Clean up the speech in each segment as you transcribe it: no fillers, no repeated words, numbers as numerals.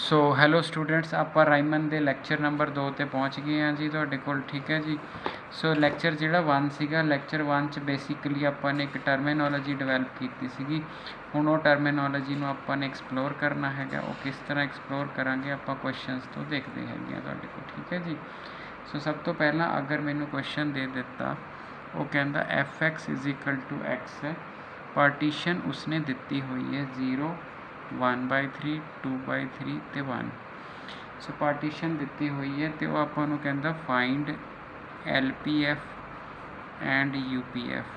सो hello students, आप Riemann के lecture number 2 ते पहुँच गए हैं जी तुहाडे कोल। ठीक है जी। सो लैक्चर जिहड़ा 1 सीगा, लैक्चर 1 च बेसिकली आपां ने एक टर्मिनोलॉजी डिवेलप की सीगी। हुण वो टर्मिनोलॉजी नूं आपां ने एक्सप्लोर करना हैगा। वो किस तरह एक्सप्लोर करांगे आपां क्वेश्चनस तो देखते हैं तुहाडे कोल। ठीक है जी। सो सब तो पहला अगर मैनूं क्वेश्चन दे दिता, वो कहता f(x) is equal to x है, पार्टीशन उसने दिती हुई है 0, 1/3, 2/3 ते 1। सो पार्टीशन दिती हुई है तो वो आपां नूं कहता find LPF and UPF।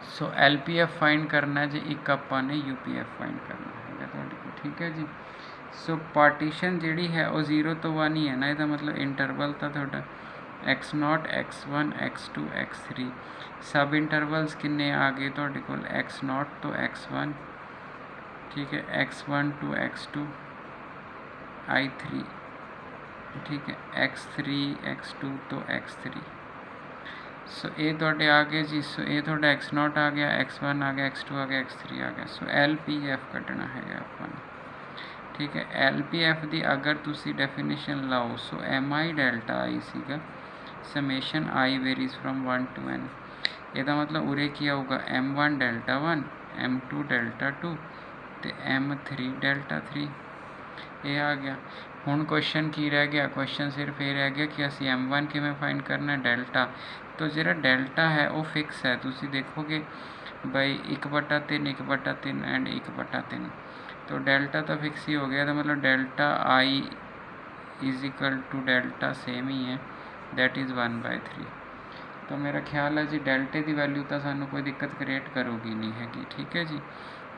So LPF find करना है जी, एक आपां ने UPF फाइंड करना है तुहाडे कोल। ठीक है जी। सो पार्टीशन जिहड़ी है वो 0 तो 1 ही है ना, इसका मतलब इंटरवल तो तुहाडा x0, x1, x2, x3। सब इंटरवल्स किन्ने आ गए तुहाडे कोल x0 तो x1, ठीक है, x1 टू x2, I3, ठीक है, x3, x2 तो x3। सो ये तुहाडे आ गए जी। सो ये तुहाडा x0 आ गया, x1 आ गया, x2 आ गया, x3 आ गया। सो LPF कढ़ना है आपां ने। ठीक है, LPF की अगर तुसी डेफिनेशन लाओ, सो MI डेल्टा आई सीगा summation I varies from 1 to n। ਇਹਦਾ मतलब उरे की आऊगा M1 डेल्टा 1, M2 डेल्टा 2 तो M3 डेल्टा 3। ये आ गया। हुण क्वेश्चन की रह गया, क्वेश्चन सिर्फ ये रह गया कि असी M1 किवें फाइंड करना डेल्टा। तो जिहड़ा डेल्टा है वो फिक्स है, तुसी देखोगे बई 1/3, 1/3 एंड 1/3। तो डेल्टा तो फिक्स ही हो गया। तो मतलब delta I is equal to delta same ही है, दैट इज़ 1/3। तो मेरा ख्याल है जी डेल्टे की वैल्यू तो सानू कोई दिक्कत क्रिएट करूगी नहीं हैगी। ठीक है जी।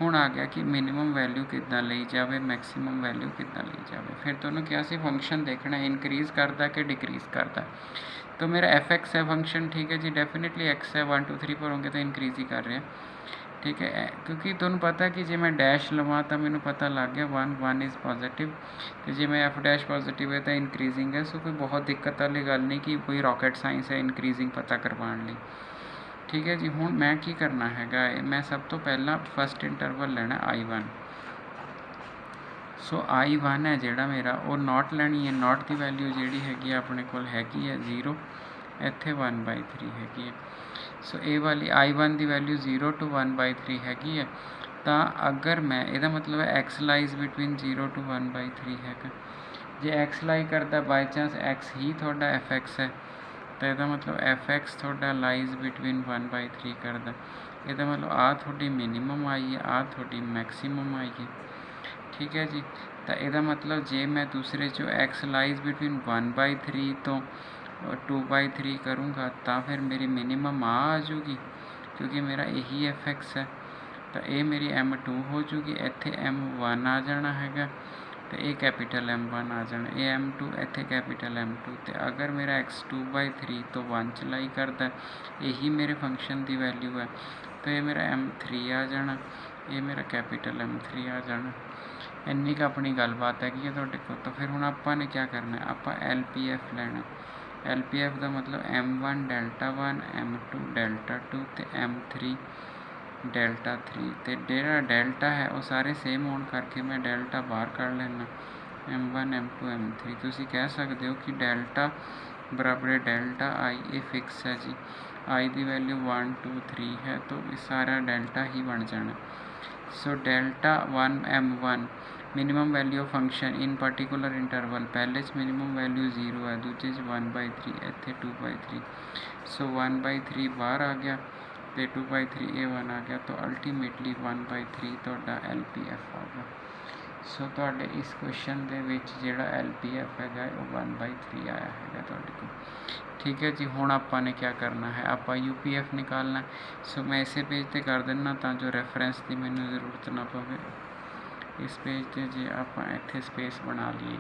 हुण आ गया कि मिनिमम वैल्यू किद्दां लई जावे, मैक्सीमम वैल्यू किद्दां लई जावे। फिर तुहानूं क्या सी फंक्शन देखना है इनक्रीज़ करता कि डिक्रीज़ करता। तो मेरा f(x) है फंक्शन। ठीक है जी, डेफिनेटली x है, 1 2 3 पर होंगे तो इनक्रीज़ ही कर रहे हैं। ठीक है, क्योंकि तुहानूं पता है कि जे मैं डैश लवां तो मैनूं पता लग गया 1 इज़ पॉजिटिव, तो जे मैं f' पॉजिटिव है तो इनक्रीजिंग है। सो कोई बहुत दिक्कत वाली गल नहीं कि कोई रॉकेट साइंस है इनक्रीजिंग पता करवाने लई। ठीक है जी। हुण मैं की करना हैगा, मैं सब तो पहला फस्ट इंटरवल लेना I1। सो I1 है जिहड़ा मेरा वो नॉट लैनी है। नॉट की वैल्यू जिहड़ी हैगी अपने कोल हैगी है 0, इत्थे 1/3 हैगी है। सो ये वाली I1 की वैल्यू 0 to 1/3 हैगी है। तो अगर मैं ਇਹਦਾ मतलब है x लाइज बिटवीन 0 to 1/3 हैगा। जे x लाई करता बाय चांस x ही थोड़ा f(x) है, तो ਇਹਦਾ मतलब f(x) थोड़ा लाइज बिटवीन 1/3 करता। ਇਹਦਾ मतलब आ थोड़ी मिनिमम आई है, आ थोड़ी मैक्सीमम आई है। ठीक है जी। तो ਇਹਦਾ मतलब जे मैं दूसरे जो x लाइज बिटवीन 1/3 तो 2/3 करूँगा तो फिर मेरी मिनिमम आ जूगी, क्योंकि मेरा यही f(x) है। तो ये मेरी M2 हो जूगी, इत्थे M1 आ जाना हैगा, तो ये कैपिटल M1 आ जाना, ये M2 इत्थे कैपिटल M2। तो अगर मेरा x 2/3 तो 1 चलाई करता, यही मेरे फंक्शन की वैल्यू है, तो ये मेरा M3 आ जाना, ये मेरा कैपिटल M3 आ जाना। इन्नी क अपनी गलबात हैगी तुहाडे कोल। तो फिर हुण आपां ने क्या करना है, आपां LPF लेना। LPF का मतलब M1 डेल्टा 1, M2 डेल्टा 2 तो M3 डेल्टा 3। तो जिहड़ा डेल्टा है वो सारे सेम होने करके मैं डेल्टा बाहर कर लेना, M1 M2 M3। तुसीं कह सकते हो कि डेल्टा बराबर डेल्टा आई, ये फिक्स है जी। आई की वैल्यू 1 2 3 है, तो ये सारा डेल्टा ही बन जाना। So delta 1 M1 minimum value of function in particular interval, पहले मिनिमम वैल्यू 0 है, दूजे 1/3, इत्थे 2/3। सो 1/3 बाहर आ गया तो 2/3 ये 1 आ गया, तो अल्टीमेटली 1/3 तुहाडा LPF आ गया। सो तुहाडे इस क्वेश्चन दे विच जिहड़ा LPF है वो 1/3 आया है तुहाडे कोल। ठीक है जी। हुण आपां ने क्या करना है, आपां UPF निकालना है। सो मैं इसे पेज पर कर देना तो जो रेफरेंस की मैनूं जरूरत ना पवे। इस पेज पर जे आपां इत्थे स्पेस बना लीए,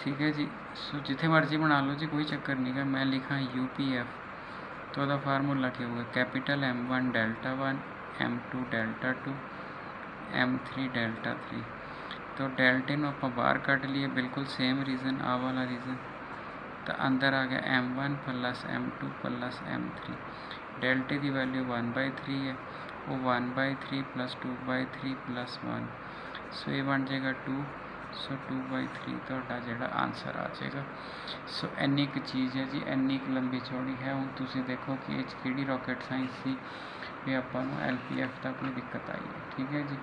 ठीक है जी। सो जिथे मर्जी बना लो जी, कोई चक्कर नहीं है। मैं लिखा UPF, तो वह फार्मूला क्या होगा, capital M1 delta 1, M2 delta 2, M3 delta 3। तो डेल्टे नूं आपां बाहर कढ़ लिए, बिल्कुल सेम रीजन आ वाला रीजन। तो अंदर आ गया M1 plus M2 plus M3। डेल्टे की वैल्यू 1/3 है, वो 1/3 प्लस 2/3 प्लस 1, सो ये बन जाएगा 2, सो 2/3 ਤੁਹਾਡਾ ਜਿਹੜਾ ਆਨਸਰ ਆ ਜਾਏਗਾ। ਸੋ ਇੰਨੀ ਕੁ ਚੀਜ਼ ਹੈ ਜੀ, ਇੰਨੀ ਕੁ ਲੰਬੀ ਚੌੜੀ ਹੈ। ਹੁਣ ਤੁਸੀਂ ਦੇਖੋ ਕਿ ਇਹ 'ਚ ਕਿਹੜੀ ਰੋਕਟ ਸਾਇੰਸ ਸੀ ਵੀ ਆਪਾਂ ਨੂੰ LPF ਦਾ ਕੋਈ ਦਿੱਕਤ ਆਈ ਹੈ। ਠੀਕ ਹੈ ਜੀ।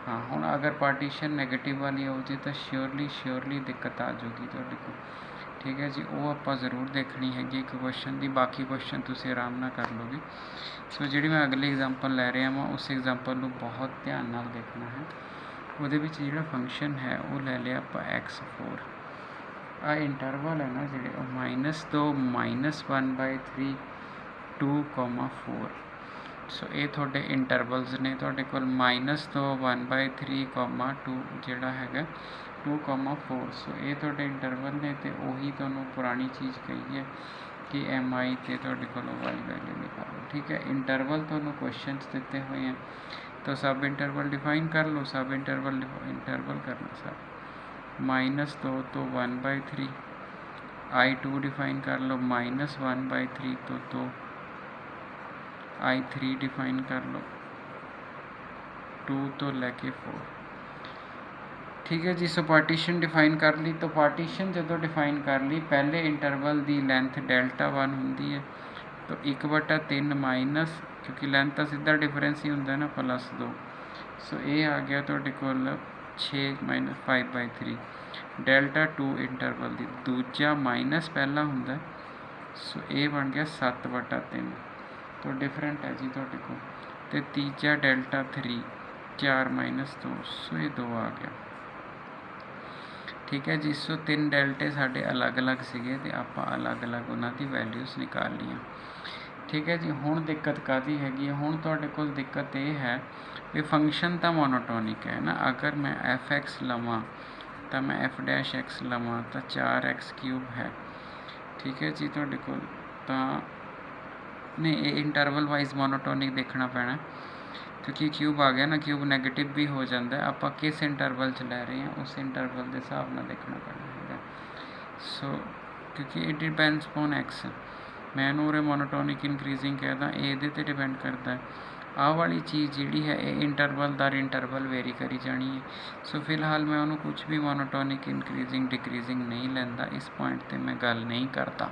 ਹਾਂ, ਹੁਣ ਅਗਰ ਪਾਰਟੀਸ਼ਨ ਨੈਗੇਟਿਵ ਵਾਲੀ ਹੋ ਜੇ ਤਾਂ ਸ਼ਿਓਰਲੀ ਦਿੱਕਤ ਆ ਜਾਊਗੀ ਤੁਹਾਡੇ ਕੋਲ। ਠੀਕ ਹੈ ਜੀ, ਉਹ ਆਪਾਂ ਜ਼ਰੂਰ ਦੇਖਣੀ ਹੈਗੀ ਇੱਕ ਕੁਐਸਚਨ ਦੀ। ਬਾਕੀ ਕੁਐਸਚਨ ਤੁਸੀਂ ਆਰਾਮ ਨਾਲ ਕਰ ਲਓਗੇ। ਸੋ ਜਿਹੜੀ ਮੈਂ ਅਗਲੀ ਐਗਜ਼ਾਮਪਲ ਲੈ ਰਿਹਾ ਵਾਂ ਉਸ ਐਗਜ਼ਾਮਪਲ ਨੂੰ ਬਹੁਤ ਧਿਆਨ ਨਾਲ ਦੇਖਣਾ ਹੈ। ਉਹਦੇ ਵਿੱਚ ਜਿਹੜਾ ਫੰਕਸ਼ਨ ਹੈ ਉਹ ਲੈ ਲਿਆ ਆਪਾਂ x4। ਆ ਇੰਟਰਵਲ ਹੈ ਨਾ ਜਿਹੜੇ, ਉਹ -2 -1/3 2, 4। ਸੋ ਇਹ ਤੁਹਾਡੇ ਇੰਟਰਵਲਸ ਨੇ। ਤੁਹਾਡੇ ਕੋਲ -2 1/3, 2 ਜਿਹੜਾ ਹੈਗਾ 2, 4। ਸੋ ਇਹ ਤੁਹਾਡੇ ਇੰਟਰਵਲ ਨੇ, ਅਤੇ ਉਹੀ ਤੁਹਾਨੂੰ ਪੁਰਾਣੀ ਚੀਜ਼ ਕਹੀ ਹੈ ਕਿ MI ਤੇ ਤੁਹਾਡੇ ਕੋਲ ਉਹ ਵਾਲੀ ਵੈਲਿਊ ਨਿਕਾਲੋ। ਠੀਕ ਹੈ, ਇੰਟਰਵਲ ਤੁਹਾਨੂੰ ਕੁਐਸਚਨਸ ਦਿੱਤੇ ਹੋਏ हैं तो सब इंटरवल डिफाइन कर लो। सब इंटरवल करना सब -2 तो 1/3, I2 डिफाइन कर लो -1/3 तो 2, I3 डिफाइन कर लो 2 तो लेके 4। ठीक है जी। सो पार्टीशन डिफाइन कर ली। तो पार्टीशन जो डिफाइन कर ली, पहले इंटरवल की लेंथ Δ1 होंगी है, तो 1/3 माइनस, क्योंकि लेंथ का सीधा डिफरेंस ही होंगे ना +2। सो ये आ गया तो कोल 6 - 5/3 Δ2 इंटरवल की दूजा माइनस पहला होंगे। सो ये बन गया 7/3, तो डिफरेंट है जी थोड़े को। तो तीजा Δ3 4 - 2, सो ये 2 आ गया। ठीक है जी। सो 3 डेल्टे साढ़े अलग अलग सीगे ते आपां अलग अलग उन्होंने वैल्यूज़ निकाल लिया। ठीक है जी। हुण दिक्कत कादी हैगी है, हुण तुहाडे कोल दिक्कत ये है भी फंक्शन तो मोनोटोनिक है ना। अगर मैं f(x) लवां तो मैं f' लवां तो 4x³ है। ठीक है जी। तुहाडे कोल तां नहीं, ये इंटरवल वाइज मोनोटोनिक देखना पैना, क्योंकि क्यूब आ गया ना, क्यूब नैगेटिव भी हो जाता है। आप किस इंटरवल च लै रहे हैं उस इंटरवल के हिसाब नाल देखना पैना है। सो क्योंकि इट डिपेंड्स ऑन x, मैं उरे मोनोटोनिक इनक्रीजिंग कहदा, ये डिपेंड करता है। आह वाली चीज़ जी है ये इंटरवल दर इंटरवल वेरी करी जानी है। सो फिलहाल मैं उन्होंने कुछ भी मोनोटोनिक इनक्रीजिंग डिक्रीजिंग नहीं लैंदा, इस पॉइंट पर मैं गल नहीं करता।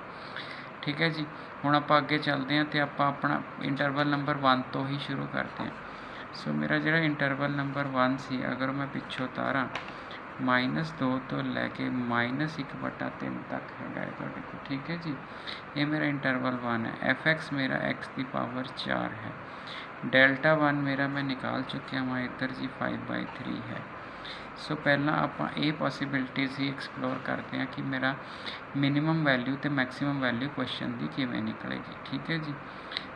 ठीक है जी। हुण आपां अगे चलते हैं तो आपां अपना इंटरवल नंबर 1 तो ही शुरू करते हैं। सो मेरा जो इंटरवल नंबर 1 सी, अगर मैं पिछों तारा -2 तो लैके -1/3 तक है तुहाडे कोल। ठीक है जी। ये मेरा इंटरवल 1 है। f(x) मेरा x की पावर 4 है। Δ1 मेरा मैं निकाल चुकिया वहाँ इधर जी 5/3 है। सो पहला आप ये पॉसिबिलिटीज़ ही एक्सप्लोर करते हैं कि मेरा मिनिमम वैल्यू तो मैक्सीमम वैल्यू क्वेश्चन की किमें निकलेगी। ठीक है जी।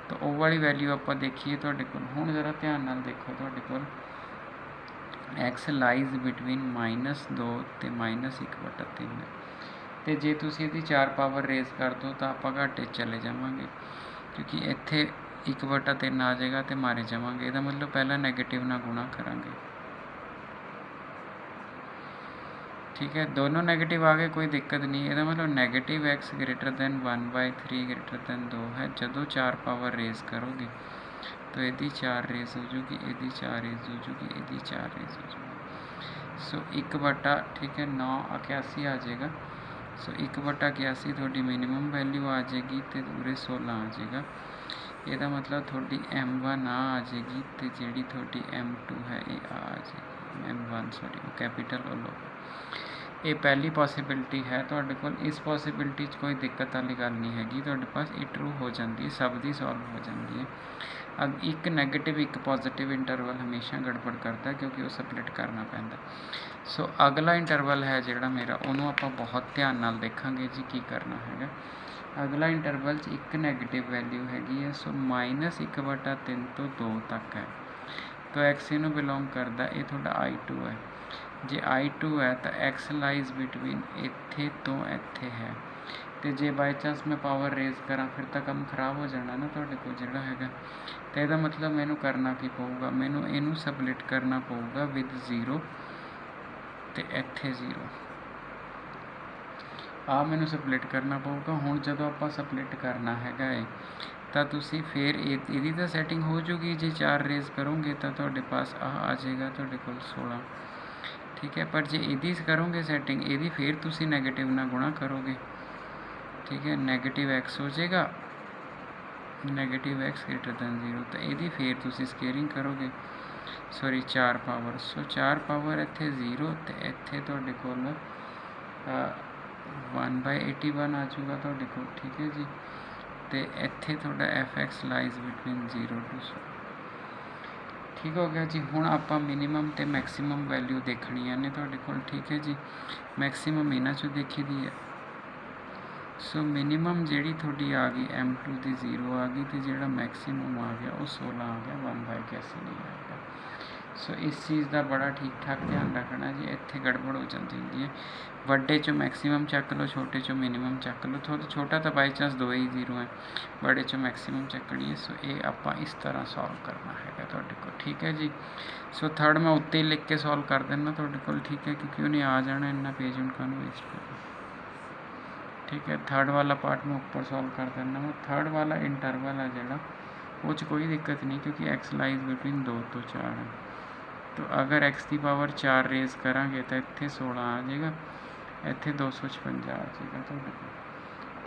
तो वो वाली वैल्यू आप देखिए तुहाडे कोल। हुण जरा ध्यान नाल देखो, तुहाडे कोल x लाइज बिटवीन -2 तो -1/3 है। तो जे तुसीं इहदी 4 पावर रेज कर दो तो आप घाटे चले जावांगे, क्योंकि इत्थे 1/3 आ जाएगा तो मारे जावांगे। इसदा मतलब पहला नैगेटिव ना गुणा करांगे। ठीक है, दोनों नेगेटिव आ गए, कोई दिक्कत नहीं। इसदा मतलब नेगेटिव x > 1/3 > 2 है। जदों 4 पावर रेज करोगे तो यदि 4 रेज हो जूगी, यदि 4 रेज हो जूगी, यदि 4 रेज हो जूगी। सो 1/, ठीक है, 981 आ जाएगा। सो 1/81 थोड़ी मिनिमम वैल्यू आ जाएगी, तो पूरे 16 आ जाएगा। ਇਹਦਾ मतलब थोड़ी M1 आ जाएगी, तो जी थोड़ी M2 है ये आ जाएगी। M1 सॉरी वो कैपिटल लो। ये पहली पॉसिबिलिटी है तुहाडे कोल। इस पॉसिबिलिटी कोई दिक्कत वाली गल नहीं हैगी, तुहाडे पास ये ट्रू हो जाती है, सब दी सॉल्व हो जाती है। अब एक नैगेटिव एक पॉजिटिव इंटरवल हमेशा गड़बड़ करता है, क्योंकि वो सपलिट करना पैंदा। सो अगला इंटरवल है जिहड़ा मेरा, उन्होंने आपां बहुत ध्यान नाल देखांगे जी की करना है। अगला इंटरवल एक नैगेटिव वैल्यू हैगी है। सो -1/3 तो 2 तक है। तो x इनू बिलोंग करता, ये थोड़ा I2 है। जे I2 है तो x लाइज बिटवीन इत्थे तो इत्थे है। तो जे बाई चांस मैं पावर रेज करा फिर तो काम खराब हो जाना ना तुहाडे कोल जिहड़ा हैगा। तो इसदा मतलब मैनू करना की पऊगा, मैनू इनू सबलिट करना पऊगा विद 0 तो इत्थे 0 आ मैनू सपलिट करना पऊगा। हुण जदों आपां सपलिट करना हैगा है ਤਾਂ ਤੁਸੀਂ ਫਿਰ ਇਹਦੀ ਤਾਂ ਸੈਟਿੰਗ ਹੋ ਜੂਗੀ। ਜੇ 4 ਰੇਜ਼ ਕਰੋਗੇ ਤਾਂ ਤੁਹਾਡੇ ਪਾਸ ਆ ਜਾਏਗਾ ਤੁਹਾਡੇ ਕੋਲ 16, ਠੀਕ ਹੈ। ਪਰ ਜੇ ਇਹਦੀ ਕਰੋਗੇ ਸੈਟਿੰਗ ਇਹਦੀ, ਫਿਰ ਤੁਸੀਂ ਨੈਗੇਟਿਵ ਨਾਲ ਗੁਣਾ ਕਰੋਗੇ, ਠੀਕ ਹੈ। ਨੈਗੇਟਿਵ x ਹੋ ਜਾਏਗਾ, ਨੈਗੇਟਿਵ x ਗ੍ਰੇਟਰ ਦੈਨ 0, ਤਾਂ ਇਹਦੀ ਫਿਰ ਤੁਸੀਂ ਸਕੇਅਰਿੰਗ ਕਰੋਗੇ, ਸੌਰੀ 4 ਪਾਵਰ। ਸੋ 4 ਪਾਵਰ ਇੱਥੇ 0 ਅਤੇ ਇੱਥੇ ਤੁਹਾਡੇ ਕੋਲ 1/81 ਆ ਜਾਊਗਾ ਤੁਹਾਡੇ ਕੋਲ, ਠੀਕ ਹੈ ਜੀ। ਅਤੇ ਇੱਥੇ ਤੁਹਾਡਾ fx ਲਾਈਜ਼ ਬਿਟਵੀਨ 0 to 100, ਠੀਕ ਹੋ ਗਿਆ ਜੀ। ਹੁਣ ਆਪਾਂ ਮਿਨੀਮਮ ਅਤੇ ਮੈਕਸੀਮਮ ਵੈਲਿਊ ਦੇਖਣੀਆਂ ਨੇ ਤੁਹਾਡੇ ਕੋਲ, ਠੀਕ ਹੈ ਜੀ। ਮੈਕਸੀਮਮ ਇਹਨਾਂ 'ਚੋਂ ਦੇਖੀ ਦੀ ਹੈ। ਸੋ ਮਿਨੀਮਮ ਜਿਹੜੀ ਤੁਹਾਡੀ ਆ ਗਈ m2 ਦੀ 0 ਆ ਗਈ, ਅਤੇ ਜਿਹੜਾ ਮੈਕਸੀਮਮ ਆ ਗਿਆ ਉਹ 16 ਆ ਗਿਆ, 1/81 ਨਹੀਂ ਆਏਗਾ। ਸੋ ਇਸ ਚੀਜ਼ ਦਾ ਬੜਾ ਠੀਕ ਠਾਕ ਧਿਆਨ ਰੱਖਣਾ ਜੀ, ਇੱਥੇ ਗੜਬੜ ਹੋ ਜਾਂਦੀ ਹੁੰਦੀ ਹੈ। ਵੱਡੇ 'ਚੋਂ ਮੈਕਸੀਮਮ ਚੱਕ ਲਓ, ਛੋਟੇ 'ਚੋਂ ਮਿਨੀਮਮ ਚੱਕ ਲਓ। ਥੋੜਾ ਛੋਟਾ ਤਾਂ ਬਾਈ ਚਾਂਸ 2 ਹੀ 0 ਹੈ, ਬੜੇ 'ਚੋਂ ਮੈਕਸੀਮਮ ਚੱਕਣੀ ਹੈ। ਸੋ ਇਹ ਆਪਾਂ ਇਸ ਤਰ੍ਹਾਂ ਸੋਲਵ ਕਰਨਾ ਹੈਗਾ ਤੁਹਾਡੇ ਕੋਲ, ਠੀਕ ਹੈ ਜੀ। ਸੋ ਥਰਡ ਮੈਂ ਉੱਤੇ ਹੀ ਲਿਖ ਕੇ ਸੋਲਵ ਕਰ ਦਿੰਦਾ ਤੁਹਾਡੇ ਕੋਲ, ਠੀਕ ਹੈ, ਕਿਉਂਕਿ ਉਹਨੇ ਆ ਜਾਣਾ ਇੰਨਾ ਪੇਜ ਹੁਣ ਕਾਹਨੂੰ ਵੇਸਟ ਕਰਨਾ, ਠੀਕ ਹੈ। ਥਰਡ ਵਾਲਾ ਪਾर्ट मैं ऊपर सॉल्व कर देना मैं। थर्ड वाला इंटरवल है जोड़ा वो कोई दिक्कत नहीं, क्योंकि x लाइज बिटवीन 2 तो 4 है। तो अगर x की पावर 4 रेज करांगे तो इत्थे 16 आ जाएगा, इत्थे 256 आ जाएगा तुहाडे कोल,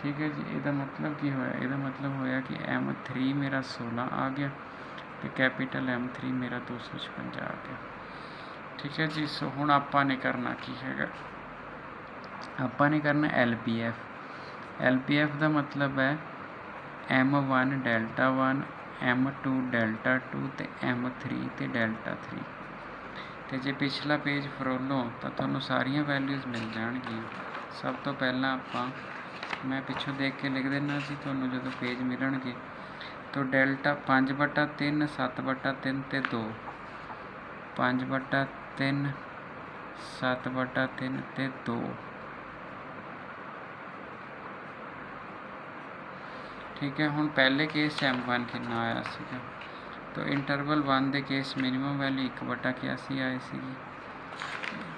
ठीक है जी। इसका मतलब की होया, इसका मतलब होया कि m3 मेरा 16 आ गया तो कैपिटल M3 मेरा 256 आ गया, ठीक है जी। सो हुण आपां ने करना की हैगा, आपां ने करना LPF। LPF का मतलब है M1 डेल्टा 1, M2 डेल्टा 2 तो M3 तो डेल्टा 3। तो जे पिछला पेज फरोलो तो तुहानूं सारियां वैल्यूज़ मिल जाएगी। सब तो पहला आपां मैं पिछों देख के लिख देना जी, तुहानूं जो पेज मिलणगे तो डेल्टा 5/3, 7/3 तो 2, 5/3, 7/3 तो 2, ठीक है। हुण पहले केस M1 कितना आया सीगा, तो इंटरवल 1 के केस मिनीमम वैल्यू 1/81 आई सी।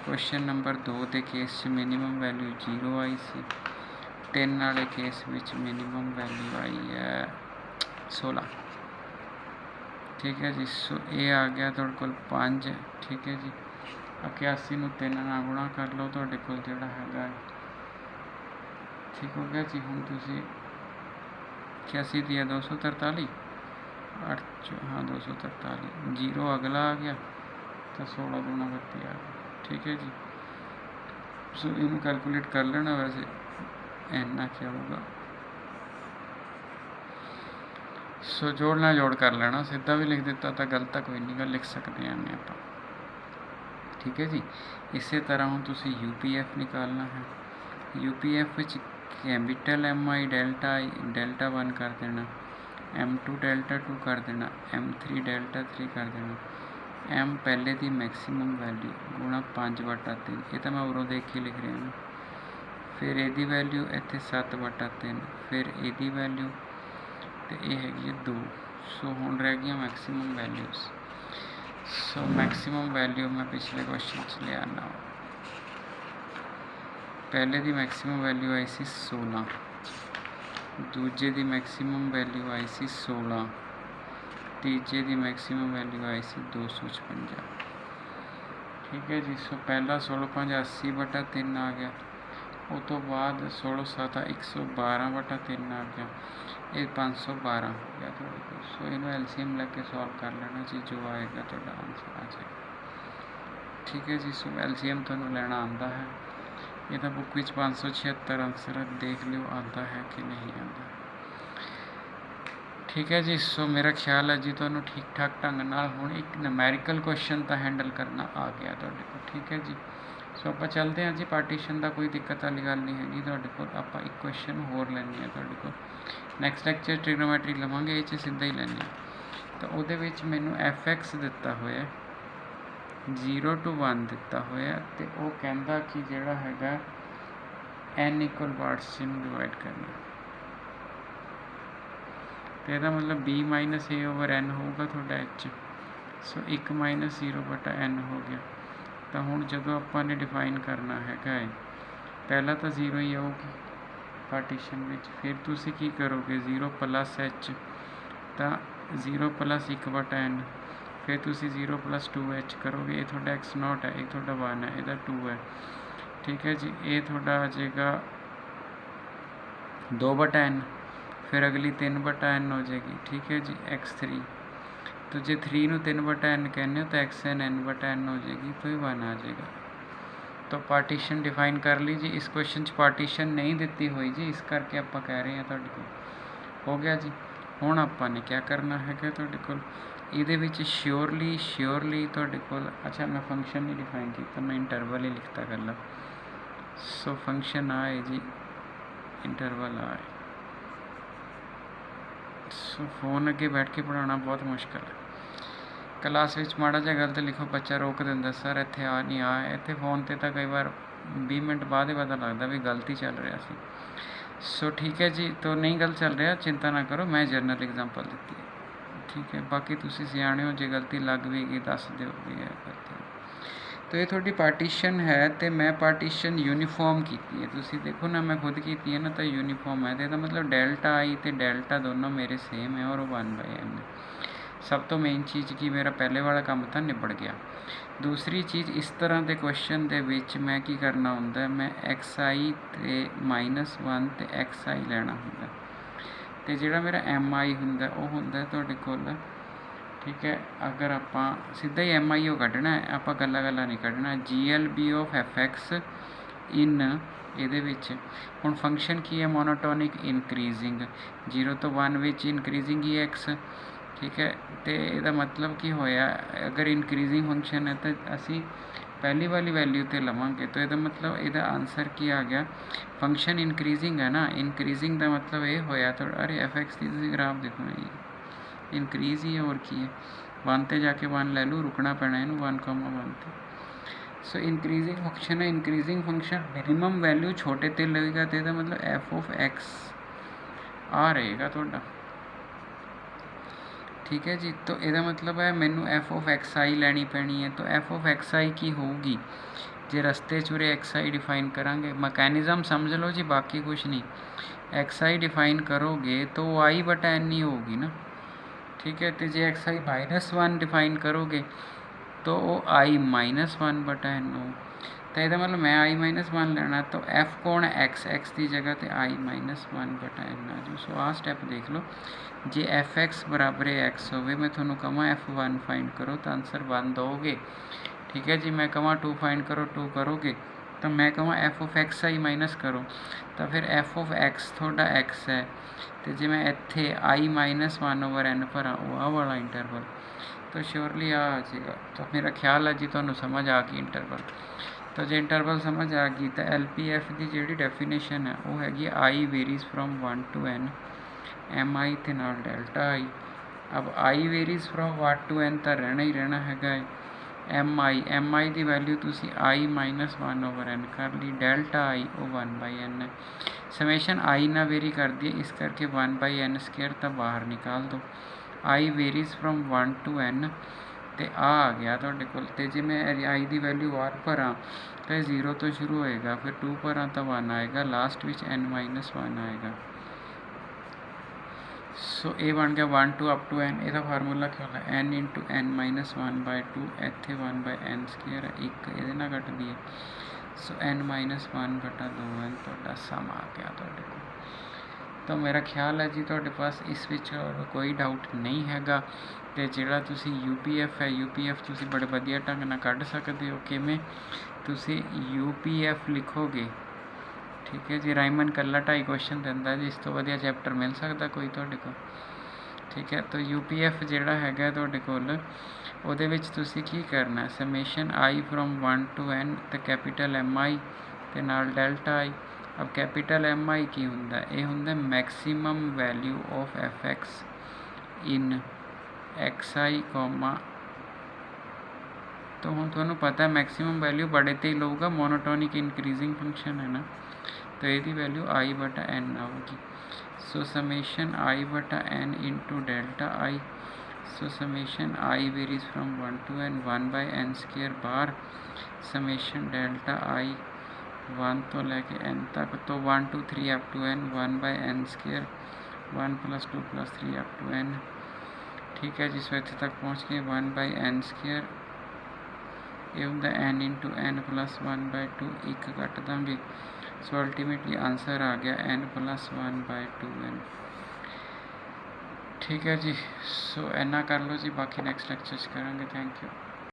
क्वेश्चन नंबर 2 के केस मिनीमम वैल्यू 0 आई सी। 3 वाले केस विच मिनीमम वैल्यू आई है 16, ठीक है जी। सो ये आ गया तुहाडे कोल 5, ठीक है जी। 81 नूं 3 नाल गुणा कर लो, तुहाडे कोल जिहड़ा हैगा, ठीक हो गया जी। हुण तुसीं 81 दिया 243, 8 हाँ 243, 0 अगला आ गया तो 16 दूना 32 आ गया, ठीक है जी। सो इनू कैलकुलेट कर लेना, वैसे इन्ना क्या होगा। सो जोड़ना जोड़ कर लेना, सीधा भी लिख दिता तो गलत कोई नहीं गा, लिख सकते हैं आप, ठीक है जी। इस तरह हम तुसी UPF निकालना है। UPF विच कैपिटल MI डेल्टा 1 कर देना, M2 डेल्टा 2 कर देना, M3 डेल्टा 3 कर देना, M पहले दी मैक्सीमम वैल्यू गुणा 5/3, ये तो मैं उरों देख के लिख रहा हूँ। फिर यदी वैल्यू इत्थे 7/3, फिर यदी वैल्यू तो ये हैगी 2। सो हुण रह गई मैक्सीमम वैल्यूज़। सो मैक्सीमम वैल्यू मैं पिछले क्वेश्चन च ले आना। पहले दी मैक्सीमम वैल्यू आई सी 16, दूजे दी मैक्सीमम वैल्यू आई सी 16, तीजे दी मैक्सीमम वैल्यू आई सी 256, ठीक है जी। सो पहला 16 80/3 आ गया, उस तो बाद 16 7 112/3 आ गया, ये 512 हो गया थोड़े को। सो इन्हों LCM लगे सॉल्व कर लेना जी, जो आएगा तो आंसर आ जाएगा, ठीक है जी। सो LCM तुहानूं लेना आंदा है, ये तो बुक विच 576 आंसर देख लियो आता है कि नहीं आता, ठीक है जी। सो मेरा ख्याल है जी तुहानूं ठीक ठाक ढंग नाल हुण एक नमैरिकल क्वेश्चन तो हैंडल करना आ गया तुहाडे कोल, ठीक है जी। सो आप चलते हैं जी, पार्टीशन का कोई दिक्कत वाली गल नहीं हैगी तुहाडे कोल। आप एक क्वेश्चन होर लैने तुहाडे कोल, नैक्सट लैक्चर ट्रिग्नोमैट्री लवांगे, ये सीधा ही लैने। तो उहदे विच मैनूं fx दिता होया 0 to 1 दिता होया, तो वो कहता कि जिहड़ा हैगा n इक्वल पार्ट्स च डिवाइड करना, तो यदा मतलब b - a/n होगा थोड़ा h। सो 1 - 0/n हो गया। तो हुण जदों आपां ने डिफाइन करना हैगा है, पहला तो 0 ही आऊगी पार्टीशन विच, फिर तुसीं की करोगे 0 + h ਤਾਂ 0 + 1/n, फिर तुसी 0 + 2h करोगे, ये थोड़ा x0 है, ये थोड़ा 1 है, इधर 2 है, ठीक है जी। ये थोड़ा आ जाएगा 2/n, फिर अगली 3/n हो जाएगी, ठीक है जी, x3। तो जो 3 ਨੂੰ 3/n कहने हो तो xn n/n हो जाएगी, तो ये 1 आ जाएगा। तो पार्टीशन डिफाइन कर लीजिए। इस क्वेश्चन 'ਚ पार्टीशन नहीं ਦਿੱਤੀ ਹੋਈ जी, इस करके ਆਪਾਂ ਕਹਿ ਰਹੇ ਹਾਂ ਤੁਹਾਡੇ ਕੋਲ हो गया जी। ਹੁਣ ਆਪਾਂ ਨੇ क्या करना ਹੈਗਾ ਤੁਹਾਡੇ ਕੋਲ ਇਹਦੇ ਵਿੱਚ श्योरली ਤੁਹਾਡੇ ਕੋਲ, अच्छा मैं फंक्शन नहीं डिफाइन किया, मैं इंटरवल ही लिखता गला। सो फंक्शन आए जी, इंटरवल आए। सो फोन अगे बैठ के पढ़ाना बहुत मुश्किल है। क्लास में माड़ा जिहा गलत लिखो, बच्चा रोक दिंदा, सर इत्थे आ नहीं आ, इत्थे फोन ते तां कई बार 20 मिनट बाद ही पता लगता भी गलत ही चल रहा सी। सो ठीक है जी, तो नहीं गलत चल रहा, चिंता ना करो, मैं जनरल एग्जाम्पल दी है, ठीक है। बाकी तुसी सियाणे हो, जो गलती लग भी गई दस दो भी है गलती। तो ये थोड़ी पार्टीशन है, तो मैं पार्टीशन यूनीफॉर्म की है, तुसी देखो ना, मैं खुद की है ना, तो यूनीफॉर्म है, तो इसका मतलब डेल्टा आई तो डेल्टा दोनों मेरे सेम है, और वो 1/n है। सब तो मेन चीज़ की मेरा पहले वाला काम था निबड़ गया। दूसरी चीज़, इस तरह के क्वेश्चन दे विच मैं की करना हुंदा, मैं xi ते -1 ते xi लेना हुंदा, ते जिहड़ा मेरा mi हुंदा वो हुंदा तुहाडे कोल, ठीक है। अगर आपां सीधा ही mi ओ कड्ढना है, आपां गल्ला नहीं कड्ढना, GLB ऑफ fx इन ਇਹਦੇ ਵਿੱਚ ਹੁਣ फंक्शन की है मोनोटोनिक इनक्रीजिंग, 0 तो 1 विच इनक्रीजिंग ही x, ठीक है। तो यदा मतलब की होया, अगर इनक्रीजिंग फंक्शन है तो असी पहली वाली वैल्यू तो लवांगे, तो यदा मतलब यदा आंसर की आ गया, फंक्शन इनक्रीजिंग है ना, इनक्रीजिंग का मतलब ये होया, तो अरे fx की तुसीं ग्राफ देखो ना, ये इनक्रीज ही है, और की है 1 ते जाके 1 ले लूँ, रुकना पैना इनू 1,1 ते। सो इनक्रीजिंग फंक्शन है, इनक्रीजिंग फंक्शन मिनिमम वैल्यू छोटे ते लगेगा, तो यदा मतलब f ऑफ x आ रहेगा थोड़ा, ठीक है जी। तो यदा मतलब है मैनू f ऑफ xi लैनी पैनी है, तो f ऑफ xi की होगी जे रस्ते चुरे xi डिफाइन करांगे, मैकेनिज़म समझ लो जी, बाकी कुछ नहीं। xi डिफाइन करोगे तो i/n ही होगी ना, ठीक है। तो जे xi -1 डिफाइन करोगे तो वो i-1/n हो, तो यदा मतलब मैं i-1 लेना, तो f कौन है, x की जगह तो i-1/n आ जाओ। सो आ स्टैप देख लो, जे fx बराबर x हो, मैं थोनों कमा f1 फाइंड करो तो आंसर 1 दोगे, ठीक है जी। मैं कमा 2 फाइंड करो, 2 करोगे, तो मैं कमा f ऑफ xi माइनस करो, तो फिर f ऑफ x थोड़ा x है, तो जे मैं इत्थे i-1/n भरा, वो आ वाला इंटरवल, तो श्योरली आ जाएगा। तो मेरा ख्याल है जी तुहानू समझ आ गई इंटरवल। तो जो इंटरवल समझ आ गई, तो LPF की जी डेफिनेशन है वो हैगी i varies from 1 to n, mi ते नाल डेल्टा i। अब i varies from 1 to n तो रहना ही रहना है, mi की वैल्यू तुसी i-1/n कर ली, डेल्टा i वो 1/n है। समेशन i ना वेरी कर दिए, इस करके 1/n² तो बाहर निकाल दो, i varies from 1 to n, तो आ गया तुहाडे कोल। ते जे मैं i की वैल्यू 1 भरा तो 0 तो शुरू होएगा, फिर 2 भरा तो 1 आएगा, लास्ट विच n-1 आएगा। सो ये बन गया 1 to up to n, इसका फार्मूला क्या होगा, n × n-1/2, इत्थे 1/n² है, एक ये ना कट दिए, सो n-1/2n तुहाडा सम आ गया तुहाडे कोल। तो मेरा ख्याल है जी तुहाडे पास इस विच कोई डाउट नहीं हैगा, तो जिहड़ा तुसी UPF है, UPF तुसी बड़े वधिया ढंग नाल कढ सकदे हो। किवें तुसी UPF लिखोगे, ठीक है जी। राइमन कल्ला 2.5 क्वेश्चन दिंदा जी, इस तो वधिया चैप्टर मिल सकदा कोई तुहाडे कोल, ठीक है। तो UPF जिहड़ा हैगा तुहाडे कोल, ਉਹਦੇ ਵਿੱਚ ਤੁਸੀਂ ਕੀ ਕਰਨਾ, summation i from 1 to n ਤੇ कैपिटल mi ਤੇ ਨਾਲ डेल्टा i। अब कैपिटल mi ਕੀ ਹੁੰਦਾ, ਇਹ ਹੁੰਦਾ maximum value of fx in xi, तो हम तुहानू पता है मैक्सिमम वैल्यू बड़े ते ही लऊगा, मोनोटोनिक इनक्रीजिंग फंक्शन है ना, तो यदी वैल्यू i/n आएगी। सो summation i/n into delta i, so summation i varies from 1 to n 1/n² bar summation delta i 1 तो लेके n तक, तो 1 to 3 up to n 1/n², 1 + 2 + 3 up to n, ठीक है जी। सो इत्थे तक पहुँच गए 1/n², ये होंगे n इंटू n प्लस 1/2, एक कट देंगे। सो अल्टीमेटली आंसर आ गया n प्लस 1/2n। ठीक है जी। सो इन्ना कर लो जी, बाकी नैक्सट लैक्चर च करांगे। Thank you.